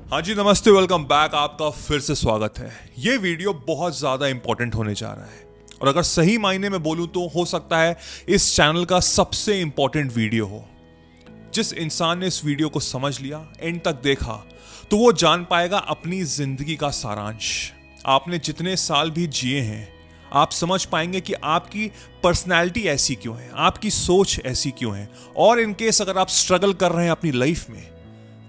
हाँ जी, नमस्ते, welcome back. आपका फिर से स्वागत है। ये वीडियो बहुत ज़्यादा इंपॉर्टेंट होने जा रहा है और अगर सही मायने में बोलूँ तो हो सकता है इस चैनल का सबसे इंपॉर्टेंट वीडियो हो। जिस इंसान ने इस वीडियो को समझ लिया, एंड तक देखा, तो वो जान पाएगा अपनी ज़िंदगी का सारांश। आपने जितने साल भी जिए हैं, आप समझ पाएंगे कि आपकी पर्सनैलिटी ऐसी क्यों है, आपकी सोच ऐसी क्यों है। और इन केस अगर आप स्ट्रगल कर रहे हैं अपनी लाइफ में,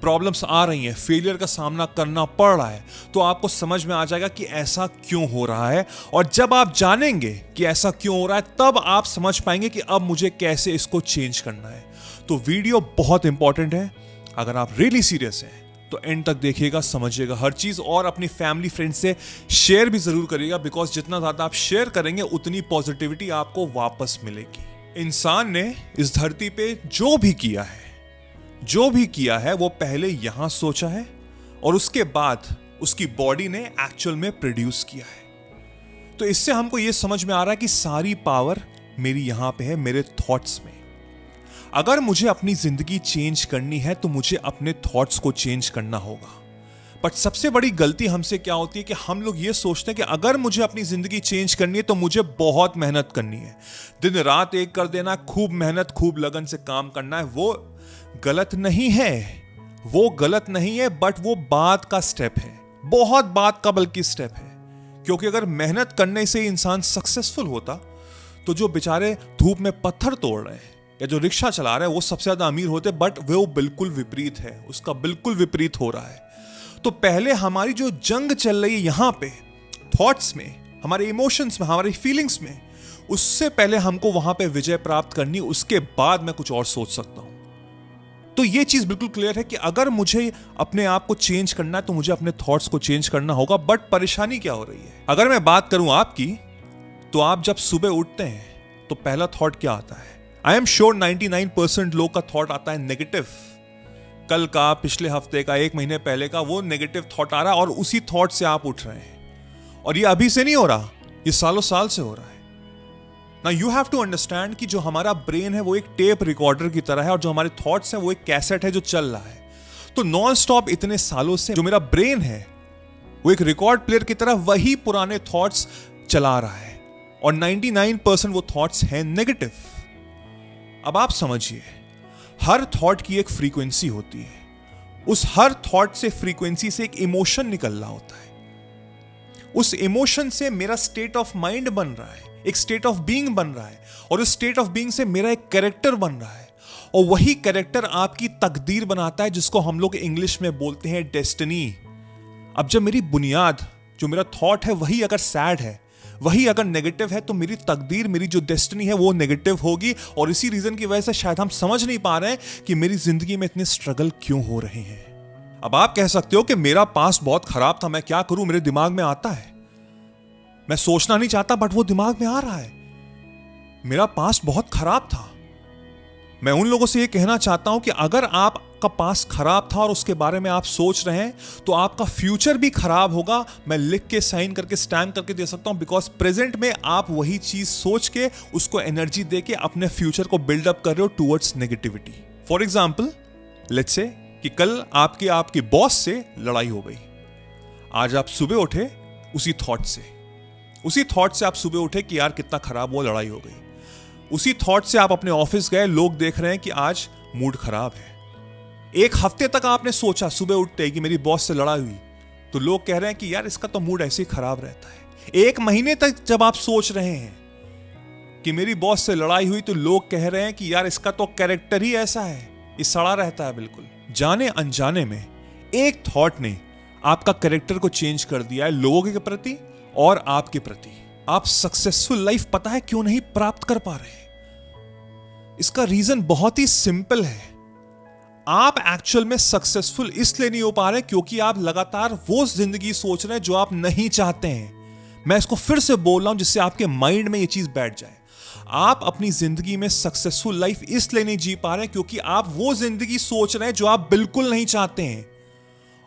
प्रॉब्लम्स आ रही हैं, फेलियर का सामना करना पड़ रहा है, तो आपको समझ में आ जाएगा कि ऐसा क्यों हो रहा है। और जब आप जानेंगे कि ऐसा क्यों हो रहा है, तब आप समझ पाएंगे कि अब मुझे कैसे इसको चेंज करना है। तो वीडियो बहुत इंपॉर्टेंट है। अगर आप रियली सीरियस हैं तो एंड तक देखिएगा, समझिएगा हर चीज, और अपनी फैमिली फ्रेंड से शेयर भी जरूर करिएगा, बिकॉज जितना ज्यादा आप शेयर करेंगे उतनी पॉजिटिविटी आपको वापस मिलेगी। इंसान ने इस धरती पे जो भी किया है वो पहले यहां सोचा है और उसके बाद उसकी बॉडी ने एक्चुअल में प्रोड्यूस किया है। तो इससे हमको यह समझ में आ रहा है कि सारी पावर मेरी यहां पे है, मेरे थॉट्स में। अगर मुझे अपनी जिंदगी चेंज करनी है तो मुझे अपने थॉट्स को चेंज करना होगा। बट सबसे बड़ी गलती हमसे क्या होती है कि हम लोग ये सोचते हैं कि अगर मुझे अपनी जिंदगी चेंज करनी है तो मुझे बहुत मेहनत करनी है, दिन रात एक कर देना, खूब मेहनत, खूब लगन से काम करना है। वो गलत नहीं है, बट वो बाद का स्टेप है, बहुत बाद का बल्कि स्टेप है। क्योंकि अगर मेहनत करने से इंसान सक्सेसफुल होता तो जो बेचारे धूप में पत्थर तोड़ रहे हैं या जो रिक्शा चला रहे हैं वो सबसे ज्यादा अमीर होते। बट वो बिल्कुल विपरीत है, उसका बिल्कुल विपरीत हो रहा है। तो पहले हमारी जो जंग चल रही है यहां पे, थॉट्स में, हमारे इमोशंस में, हमारी फीलिंग्स में, उससे पहले हमको वहां पे विजय प्राप्त करनी, उसके बाद मैं कुछ और सोच सकता हूं। तो ये चीज बिल्कुल क्लियर है कि अगर मुझे अपने आप को चेंज करना है तो मुझे अपने थॉट्स को चेंज करना होगा। बट परेशानी क्या हो रही है, अगर मैं बात करूं आपकी, तो आप जब सुबह उठते हैं तो पहला थॉट क्या आता है? आई एम श्योर 99% लोग का थॉट आता है नेगेटिव। कल का, पिछले हफ्ते का, एक महीने पहले का, वो नेगेटिव थॉट आ रहा है और उसी थॉट से आप उठ रहे हैं। और ये अभी से नहीं हो रहा, ये सालों साल से हो रहा है। Now you have to understand कि जो हमारा ब्रेन है वो एक टेप रिकॉर्डर की तरह है और जो हमारे थॉट्स हैं वो एक कैसेट है जो चल रहा है। तो नॉन स्टॉप इतने सालों से जो मेरा ब्रेन है वो एक रिकॉर्ड प्लेयर की तरह वही पुराने थॉट्स चला रहा है और 99% वो थॉट्स हैं नेगेटिव। अब आप समझिए, हर थॉट की एक फ्रीक्वेंसी होती है। उस हर थॉट से, फ्रीक्वेंसी से एक इमोशन निकल रहा होता है। उस इमोशन से मेरा स्टेट ऑफ माइंड बन रहा है, एक स्टेट ऑफ बीइंग बन रहा है, और उस स्टेट ऑफ बीइंग से मेरा एक कैरेक्टर बन रहा है, और वही कैरेक्टर आपकी तकदीर बनाता है, जिसको हम लोग इंग्लिश में बोलते हैं डेस्टिनी। अब जब मेरी बुनियाद, जो मेरा थॉट है, वही अगर सैड है, वही अगर नेगेटिव है, तो मेरी तकदीर, मेरी जो डेस्टिनी है वो नेगेटिव होगी। और इसी रीजन की वजह से शायद हम समझ नहीं पा रहे हैं कि मेरी जिंदगी में इतने स्ट्रगल क्यों हो रहे हैं। अब आप कह सकते हो कि मेरा पास्ट बहुत खराब था, मैं क्या करूं, मेरे दिमाग में आता है, मैं सोचना नहीं चाहता बट वो दिमाग में आ रहा है। मेरा पास्ट बहुत खराब था। मैं उन लोगों से ये कहना चाहता हूं कि अगर आपका पास्ट खराब था और उसके बारे में आप सोच रहे हैं तो आपका फ्यूचर भी खराब होगा। मैं लिख के, साइन करके, स्टैम्प करके दे सकता हूं, बिकॉज प्रेजेंट में आप वही चीज सोच के, उसको एनर्जी दे के अपने फ्यूचर को बिल्डअप कर रहे हो towards negativity. For example, let's say कि कल आपके बॉस से लड़ाई हो गई। आज आप सुबह उठे उसी थॉट से आप सुबह उठे कि यार कितना खराब वो लड़ाई हो गई। उसी थॉट से आप अपने ऑफिस गए, लोग देख रहे हैं कि आज मूड खराब है। एक हफ्ते तक आपने सोचा सुबह उठते कि मेरी बॉस से लड़ाई हुई, तो लोग कह रहे हैं कि यार इसका तो मूड ऐसे ही खराब रहता है। एक महीने तक जब आप सोच रहे हैं कि मेरी बॉस से लड़ाई हुई, तो लोग कह रहे हैं कि यार इसका तो कैरेक्टर ही ऐसा है, ये सड़ा रहता है। बिल्कुल जाने अनजाने में एक थॉट ने आपका कैरेक्टर को चेंज कर दिया है, लोगों के प्रति और आपके प्रति। आप सक्सेसफुल लाइफ पता है क्यों नहीं प्राप्त कर पा रहे? इसका रीजन बहुत ही सिंपल है। आप एक्चुअल में सक्सेसफुल इसलिए नहीं हो पा रहे क्योंकि आप लगातार वो जिंदगी सोच रहे हैं जो आप नहीं चाहते हैं। मैं इसको फिर से बोल रहा हूं जिससे आपके माइंड में ये चीज बैठ जाए। आप अपनी जिंदगी में सक्सेसफुल लाइफ इसलिए नहीं जी पा रहे क्योंकि आप वो जिंदगी सोच रहे हैं जो आप बिल्कुल नहीं चाहते हैं,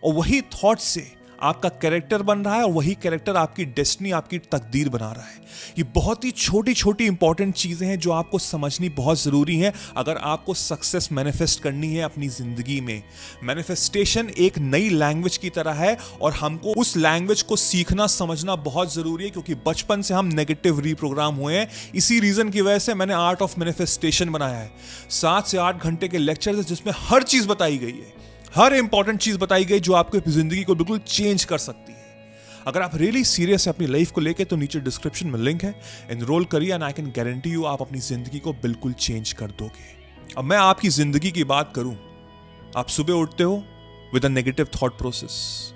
और वही थॉट से आपका कैरेक्टर बन रहा है और वही कैरेक्टर आपकी डेस्टिनी, आपकी तकदीर बना रहा है। ये बहुत ही छोटी छोटी इंपॉर्टेंट चीजें हैं जो आपको समझनी बहुत जरूरी है अगर आपको सक्सेस मैनिफेस्ट करनी है अपनी जिंदगी में। मैनिफेस्टेशन एक नई लैंग्वेज की तरह है और हमको उस लैंग्वेज को सीखना समझना बहुत जरूरी है, क्योंकि बचपन से हम नेगेटिव रीप्रोग्राम हुए हैं। इसी रीजन की वजह से मैंने आर्ट ऑफ मैनिफेस्टेशन बनाया है। 7 से 8 घंटे के लेक्चर है जिसमें हर चीज बताई गई है, हर इंपॉर्टेंट चीज बताई गई जो आपकी जिंदगी को बिल्कुल चेंज कर सकती है। अगर आप रियली सीरियस है अपनी लाइफ को लेके तो नीचे डिस्क्रिप्शन में लिंक है, एनरोल करिए and I can guarantee you आप अपनी जिंदगी को बिल्कुल चेंज कर दोगे। अब मैं आपकी जिंदगी की बात करूं, आप सुबह उठते हो with a negative thought process.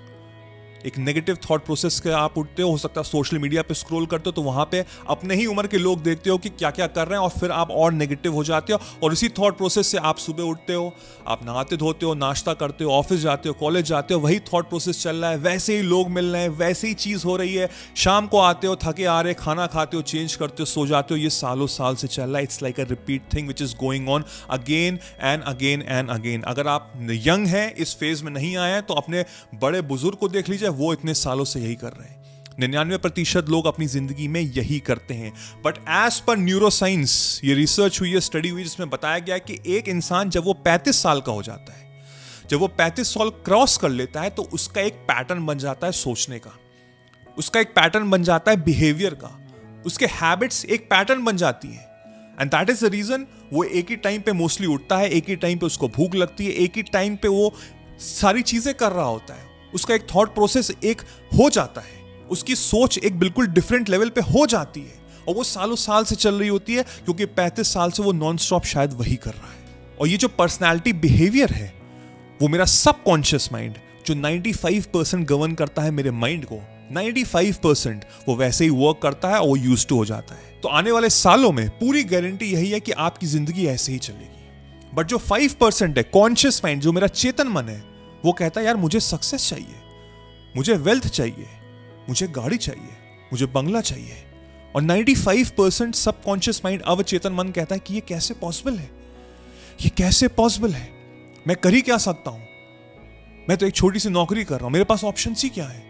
एक नेगेटिव थॉट प्रोसेस के आप उठते हो सकता है सोशल मीडिया पे स्क्रॉल करते हो तो वहां पे अपने ही उम्र के लोग देखते हो कि क्या क्या कर रहे हैं और फिर आप और नेगेटिव हो जाते हो। और इसी थॉट प्रोसेस से आप सुबह उठते हो, आप नहाते धोते हो, नाश्ता करते हो, ऑफिस जाते हो, कॉलेज जाते हो, वही थॉट प्रोसेस चल रहा है, वैसे ही लोग मिल रहे हैं, वैसे ही चीज हो रही है। शाम को आते हो, थके आ रहे, खाना खाते हो, चेंज करते हो, सो जाते हो। ये सालों साल से चल रहा है। It's like a repeat thing which is going on again and again and again. अगर आप यंग हैं, इस फेज में नहीं आए हैं, तो अपने बड़े बुजुर्ग को देख लीजिए, वो इतने सालों से यही कर रहे हैं। 99% लोग अपनी जिंदगी में यही करते हैं। बट एज पर न्यूरोसाइंस, ये रिसर्च हुई है, स्टडी हुई, जिसमें बताया गया कि एक इंसान जब वो 35 साल का हो जाता है, जब वो 35 साल क्रॉस कर लेता है, तो उसका एक पैटर्न बन जाता है सोचने का, उसका एक पैटर्न बन जाता है बिहेवियर का, उसके हैबिट्स एक पैटर्न बन जाती है। And that is the reason वो एक ही टाइम पे मोस्टली उठता है, एक ही टाइम पे उसको भूख लगती है, एक ही टाइम पे वो सारी चीजें कर रहा होता है। उसका एक थॉट प्रोसेस एक हो जाता है, उसकी सोच एक बिल्कुल डिफरेंट लेवल पे हो जाती है, और वो सालों साल से चल रही होती है, क्योंकि 35 साल से वो नॉन स्टॉप शायद वही कर रहा है। और ये जो पर्सनैलिटी बिहेवियर है, वो मेरा सबकॉन्शियस माइंड जो 95% गवर्न करता है मेरे माइंड को, 95% वो वैसे ही वर्क करता है और वो यूज्ड टू हो जाता है। तो आने वाले सालों में पूरी गारंटी यही है कि आपकी जिंदगी ऐसे ही चलेगी। बट जो 5% है कॉन्शियस माइंड, जो मेरा चेतन मन है, वो कहता है यार मुझे सक्सेस चाहिए, मुझे वेल्थ चाहिए, मुझे गाड़ी चाहिए, मुझे बंगला चाहिए। और 95% सबकॉन्शियस माइंड, अवचेतन मन कहता है कि ये कैसे पॉसिबल है, ये कैसे पॉसिबल है, मैं कर ही क्या सकता हूं, मैं तो एक छोटी सी नौकरी कर रहा हूं, मेरे पास ऑप्शन ही क्या है।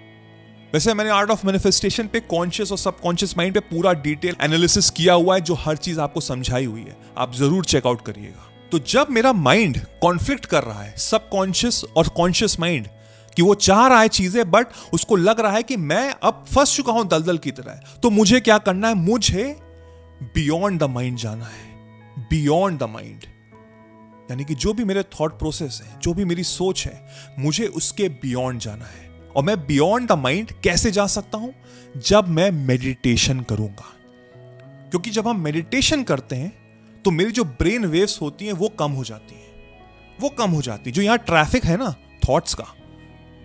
वैसे मैंने आर्ट ऑफ मैनिफेस्टेशन पे कॉन्शियस और सबकॉन्शियस माइंड पे पूरा डिटेल एनालिसिस किया हुआ है, जो हर चीज आपको समझाई हुई है, आप जरूर चेकआउट करिएगा। तो जब मेरा माइंड कॉन्फ्लिक्ट कर रहा है सबकॉन्शियस और कॉन्शियस माइंड, कि वो चाह रहा है चीजें बट उसको लग रहा है कि मैं अब फंस चुका हूं दलदल की तरह, तो मुझे क्या करना है, मुझे बियॉन्ड द माइंड जाना है। बियॉन्ड द माइंड यानी कि जो भी मेरे थॉट प्रोसेस है, जो भी मेरी सोच है, मुझे उसके बियॉन्ड जाना है। और मैं बियॉन्ड द माइंड कैसे जा सकता हूं, जब मैं मेडिटेशन करूंगा। क्योंकि जब हम मेडिटेशन करते हैं तो मेरी जो ब्रेन वेव्स होती हैं वो कम हो जाती हैं, वो कम हो जाती है। जो यहां ट्रैफिक है ना थॉट्स का,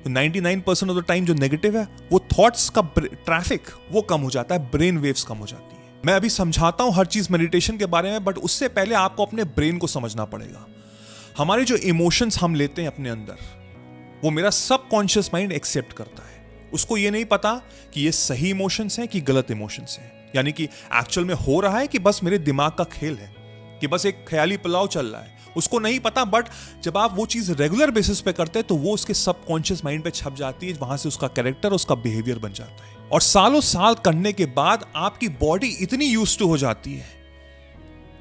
तो 99% ऑफ द टाइम जो नेगेटिव है वो थॉट्स का ट्रैफिक वो कम हो जाता है, ब्रेन वेव्स कम हो जाती है। मैं अभी समझाता हूं हर चीज मेडिटेशन के बारे में, बट उससे पहले आपको अपने ब्रेन को समझना पड़ेगा। हमारे जो इमोशंस हम लेते हैं अपने अंदर, वो मेरा सबकॉन्शियस माइंड एक्सेप्ट करता है। उसको ये नहीं पता कि ये सही इमोशंस हैं कि गलत इमोशंस हैं, यानी कि एक्चुअल में हो रहा है कि बस मेरे दिमाग का खेल है, कि बस एक ख्याली पुलाव चल रहा है, उसको नहीं पता। बट जब आप वो चीज रेगुलर बेसिस पे करते हैं तो वो उसके सबकॉन्शियस माइंड पे छप जाती है, वहां से उसका कैरेक्टर, उसका बिहेवियर बन जाता है। और सालों साल करने के बाद आपकी बॉडी इतनी यूज्ड टू हो जाती है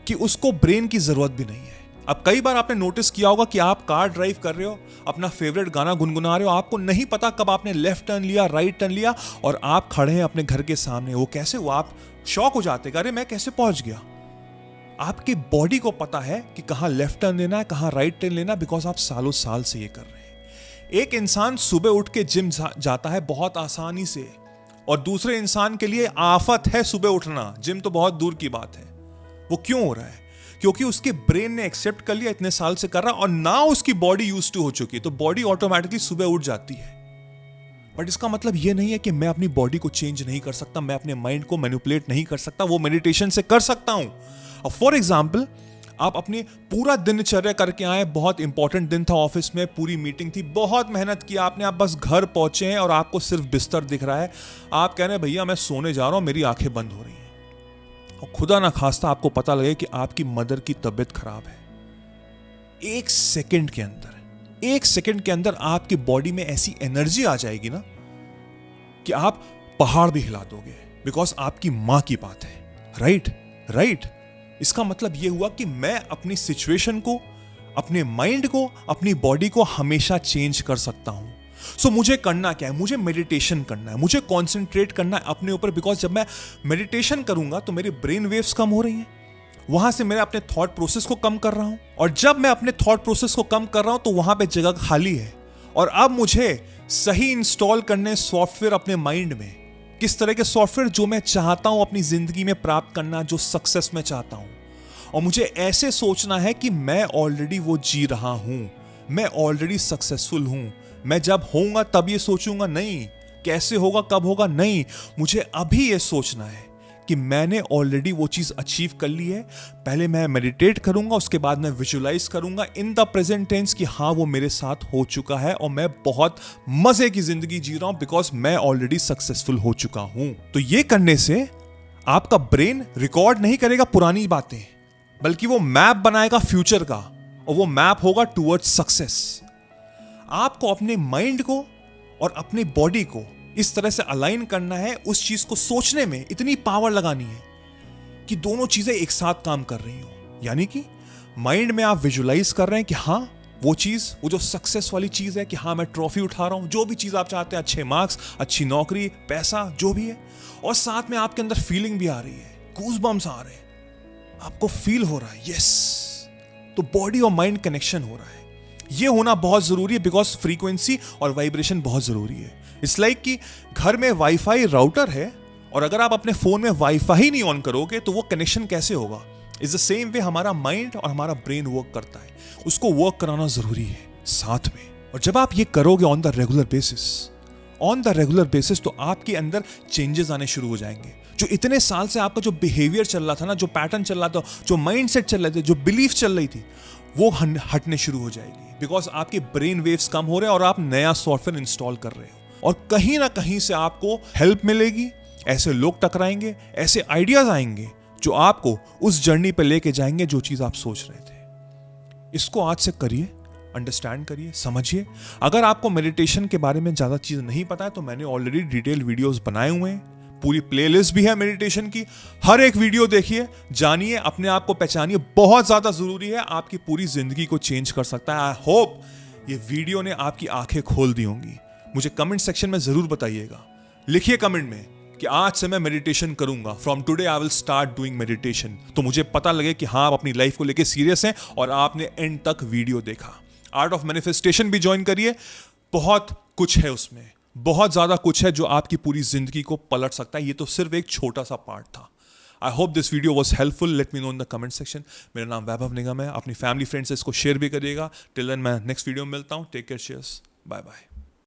कि उसको ब्रेन की जरूरत भी नहीं है। अब कई बार आपने नोटिस किया होगा कि आप कार ड्राइव कर रहे हो, अपना फेवरेट गाना गुनगुना रहे हो, आपको नहीं पता कब आपने लेफ्ट टर्न लिया, राइट टर्न लिया, और आप खड़े हैं अपने घर के सामने। वो कैसे हुआ, आप शॉक हो जाते, अरे मैं कैसे पहुंच गया। आपकी बॉडी को पता है कि कहां लेफ्ट टर्न लेना है, कहां राइट टर्न लेना, बिकॉज आप सालों साल से ये कर रहे हैं। एक इंसान सुबह उठ के जिम जाता है बहुत आसानी से, और दूसरे इंसान के लिए आफत है सुबह उठना, जिम तो बहुत दूर की बात है। वो क्यों हो रहा है, क्योंकि उसके ब्रेन ने एक्सेप्ट कर लिया, इतने साल से कर रहा, और ना उसकी बॉडी यूज्ड टू हो चुकी है, तो बॉडी ऑटोमेटिकली सुबह उठ जाती है। बट इसका मतलब यह नहीं है कि मैं अपनी बॉडी को चेंज नहीं कर सकता, मैं अपने माइंड को मैनिपुलेट नहीं कर सकता, वो मेडिटेशन से कर सकता हूं। और फॉर एग्जाम्पल, आप अपने पूरा दिनचर्या करके आए, बहुत इंपॉर्टेंट दिन था, ऑफिस में पूरी मीटिंग थी, बहुत मेहनत किया आपने, आप बस घर पहुंचे हैं और आपको सिर्फ बिस्तर दिख रहा है, आप कह रहे हैं भैया मैं सोने जा रहा हूं, मेरी आंखें बंद हो रही हैं, और खुदा ना खास्ता आपको पता लगे कि आपकी मदर की तबीयत खराब है। एक सेकंड के अंदर आपकी बॉडी में ऐसी एनर्जी आ जाएगी ना कि आप पहाड़ भी हिला दोगे, बिकॉज आपकी मां की बात है। राइट। इसका मतलब यह हुआ कि मैं अपनी सिचुएशन को, अपने माइंड को, अपनी बॉडी को हमेशा चेंज कर सकता हूं। सो मुझे करना क्या है? मुझे मेडिटेशन करना है, मुझे कॉन्सेंट्रेट करना है अपने ऊपर, बिकॉज जब मैं मेडिटेशन करूंगा तो मेरी ब्रेन वेव्स कम हो रही हैं, वहां से मैं अपने थॉट प्रोसेस को कम कर रहा हूं, और जब मैं अपने थॉट प्रोसेस को कम कर रहा हूं तो वहां पे जगह खाली है। और अब मुझे सही इंस्टॉल करने सॉफ्टवेयर अपने माइंड में, किस तरह के सॉफ्टवेयर? जो मैं चाहता हूं अपनी जिंदगी में प्राप्त करना, जो सक्सेस में चाहता हूं। और मुझे ऐसे सोचना है कि मैं ऑलरेडी वो जी रहा हूं, मैं ऑलरेडी सक्सेसफुल हूं। मैं जब होऊंगा तब ये सोचूंगा नहीं, कैसे होगा, कब होगा, नहीं। मुझे अभी ये सोचना है कि मैंने ऑलरेडी वो चीज अचीव कर ली है। पहले मैं मेडिटेट करूंगा, उसके बाद मैं विजुलाइज करूंगा इन द प्रेजेंट टेंस कि हाँ वो मेरे साथ हो चुका है और मैं बहुत मजे की जिंदगी जी रहा हूं, बिकॉज मैं ऑलरेडी सक्सेसफुल हो चुका हूं। तो ये करने से आपका ब्रेन रिकॉर्ड नहीं करेगा पुरानी बातें, बल्कि वो मैप बनाएगा फ्यूचर का, और वो मैप होगा टुवर्ड्स सक्सेस। आपको अपने माइंड को और अपनी बॉडी को इस तरह से अलाइन करना है, उस चीज को सोचने में इतनी पावर लगानी है कि दोनों चीजें एक साथ काम कर रही हो। यानी कि माइंड में आप विजुलाइज कर रहे हैं कि हाँ वो चीज, वो जो सक्सेस वाली चीज है कि हाँ मैं ट्रॉफी उठा रहा हूं, जो भी चीज आप चाहते हैं, अच्छे मार्क्स, अच्छी नौकरी, पैसा, जो भी है। और साथ में आपके अंदर फीलिंग भी आ रही है, गूज़बम्स आ रहे हैं, आपको फील हो रहा है, यस। तो बॉडी और माइंड कनेक्शन हो रहा है। ये होना बहुत जरूरी है, बिकॉज फ्रीक्वेंसी और वाइब्रेशन बहुत जरूरी है। इट्स लाइक कि घर में वाईफाई राउटर है, और अगर आप अपने फोन में वाईफाई नहीं ऑन करोगे तो वो कनेक्शन कैसे होगा? इट्स द सेम वे हमारा माइंड और हमारा ब्रेन वर्क करता है, उसको वर्क कराना जरूरी है साथ में। और जब आप ये करोगे ऑन द रेगुलर बेसिस, तो आपके अंदर चेंजेस आने शुरू हो जाएंगे। जो इतने साल से आपका जो बिहेवियर चल रहा था ना, जो पैटर्न चल रहा था, जो माइंड सेट चल रहे थे, जो बिलीफ चल रही थी, वो हटने शुरू हो जाएगी, बिकॉज आपके ब्रेन वेव्स कम हो रहे हैं और आप नया सॉफ्टवेयर इंस्टॉल कर रहे हो। और कहीं ना कहीं से आपको हेल्प मिलेगी, ऐसे लोग टकराएंगे, ऐसे आइडियाज आएंगे जो आपको उस जर्नी पे लेके जाएंगे जो चीज आप सोच रहे थे। इसको आज से करिए, अंडरस्टैंड करिए, समझिए। अगर आपको मेडिटेशन के बारे में ज्यादा चीज नहीं पता है तो मैंने ऑलरेडी डिटेल वीडियोस बनाए हुए हैं, पूरी प्लेलिस्ट भी है मेडिटेशन की। हर एक वीडियो देखिए, जानिए, अपने आप को पहचानिए, बहुत ज्यादा जरूरी है, आपकी पूरी जिंदगी को चेंज कर सकता है। आई होप ये वीडियो ने आपकी आंखें खोल दी होंगी। मुझे कमेंट सेक्शन में जरूर बताइएगा, लिखिए कमेंट में कि आज से मैं मेडिटेशन करूंगा, from today I will start doing meditation. तो मुझे पता लगे कि हाँ आप अपनी लाइफ को लेके सीरियस हैं और आपने एंड तक वीडियो देखा। आर्ट ऑफ मैनिफेस्टेशन भी ज्वाइन करिए, बहुत कुछ है उसमें, बहुत ज्यादा कुछ है जो आपकी पूरी जिंदगी को पलट सकता है। ये तो सिर्फ एक छोटा सा पार्ट था। I hope this video was helpful, let me know in the comment section. मेरा नाम वैभव निगम है, अपनी फैमिली फ्रेंड्स से इसको शेयर भी करिएगा। टिल देन मैं नेक्स्ट वीडियो में मिलता हूँ। Take care, cheers, bye bye.